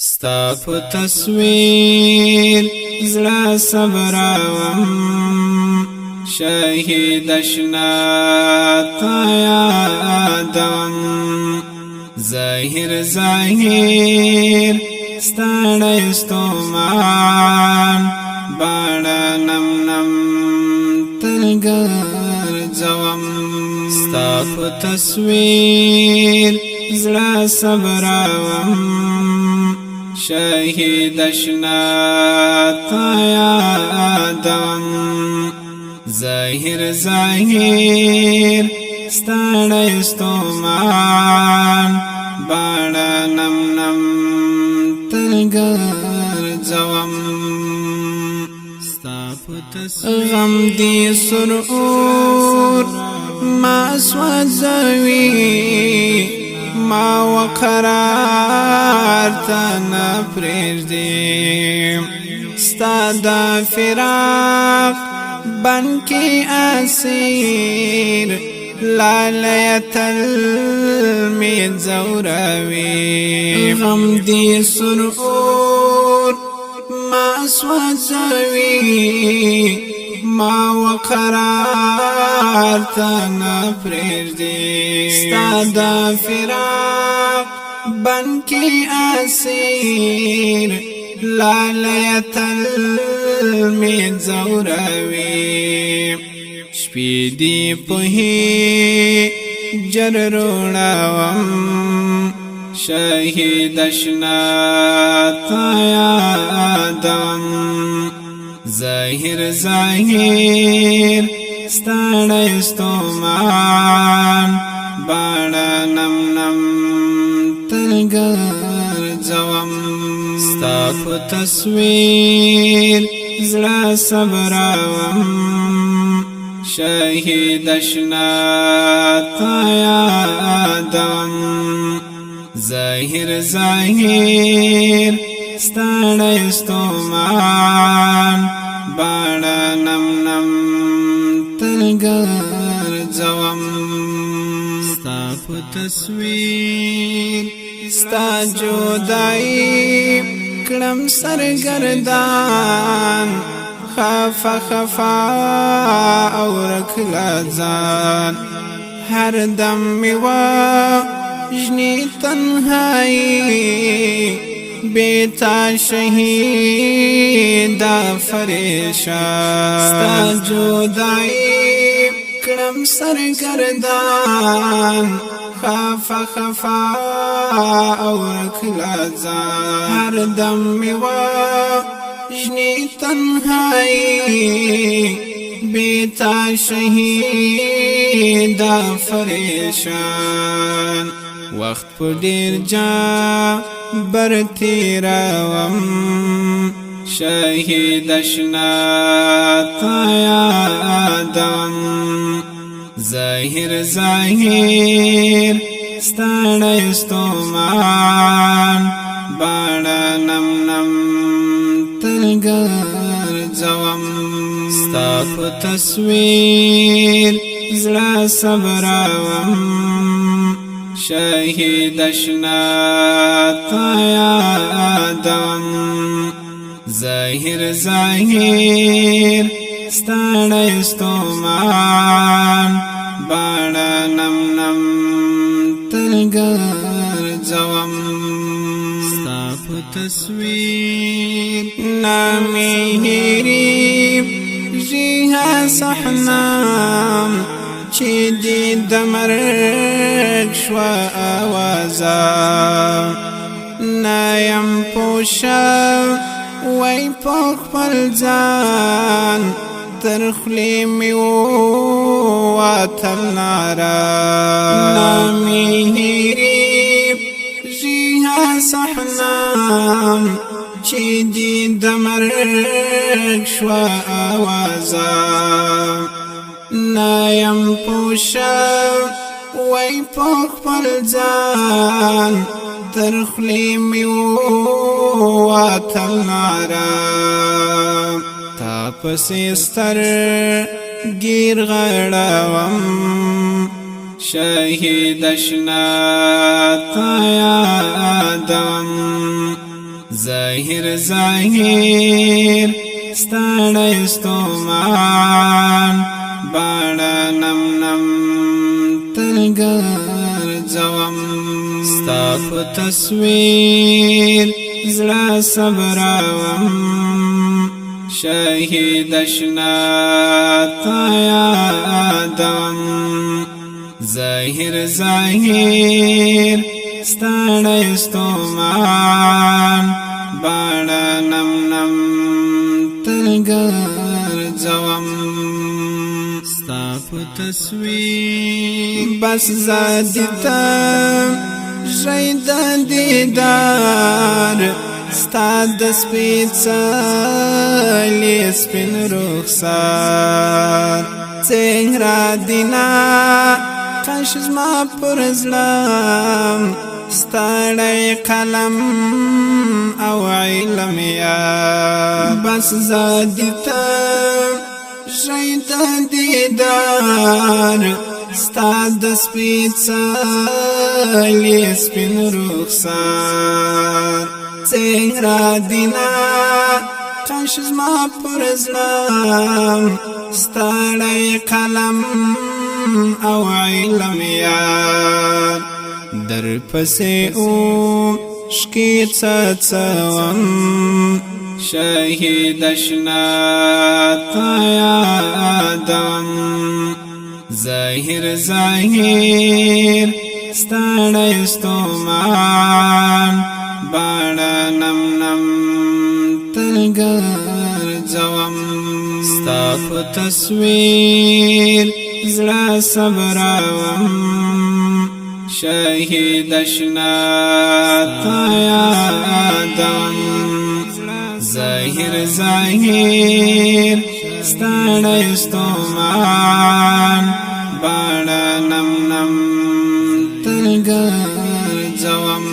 ستا په تصویر زړه صبروم شهید اشنا تا یادم ظاهر ظاهر ستړی ستومان باڼه نم نم تل ګرځوم ستا په تصویر زړه صبروم شهید اشنا تا یادم ظاهر ظاهر ستړی ستومان باڼه نم نم تل ګرځوم ستا په تصویر غم دې سرور ما سوځوي ما وقرار تنا پرېږدي ستا د فراق بن کې اسیر لالیه تل مې ځوروي غم دې سرور ما سوځوي ما وقرار تنا پرېږدي ستا د فراق بن کې اسیر لالیه تل مې ځوروي شپې دې په هجر روڼوم شهید اشنا تا یادم ظاهر ظاهر ستړی ستومان باڼه نم نم تل ګرځوم ستا په تصویر زړه صبروم شهید اشنا تا یادم ظاهر ظاهر ستړی ستومان باڼه نم نم تل ګرځوم ستا په تصویر ستا جدائی کړم سرګردان خفا خفا او رکلا ځان هر دم می وژني تنهایی بیتا شهید فریشان ستا جدائی کړم سرګردان خفا خفا او رکلا ځان هر دم می وژني تنهایی بیتا شهید فریشان وقت په ډیر جابر تیروم شهید اشنا تا یادم ظاهر ظاهر ستړی ستومان باڼه نم نم تل ګرځوم ستا په تصویر زړه صبروم شهید اشنا تا یادم ظاهر ظاهر ستړی ستومان باڼه نم نم تل ګرځوم ستا په تصویر نامې هېرې ژیها صحنام چې دې د مرګ شوه اوازه نه یم پوشه وای په خپل ځان تر خولې مې ووتل ناره نامې هېرې ژیها صحنام چې دې د مرګ شوه اوازه نه یم پوشه وای په خپل ځان تر خولې مې ووتل ناره تا پسې سترګې رغړوم شهید اشنا تا یادم ظاهر ظاهر ستړی ستومان باڼه نم نم تل ګرځوم ستا په تصویر زړه صبروم شهید اشنا تا یادوم ظاهر ظاهر ستړی ستومان باڼه نم نم تل ګرځوم ستا په تصویر بس زادی ته ژړی د دیدار ستا د سپېڅلي سپین رخسار څنګه دینا کاش زما پر زړه ستړی قلم او علم یا بس زادی ته ژړی د دیدار ستا د سپېڅلي سپین رخسار څنګه دینا کاش زما پر زړه ستړی قلم او علم یار در پسې اوښکې څڅوم شهید اشنا تا یادوم ظاهر ظاهر ستړی ستومان باڼه نم نم تل ګرځوم ستا په تصویر زړه صبروم شهید اشنا تا یادوم ظاهر ظاهر ستړی ستومان باڼه نم نم تل ګرځوم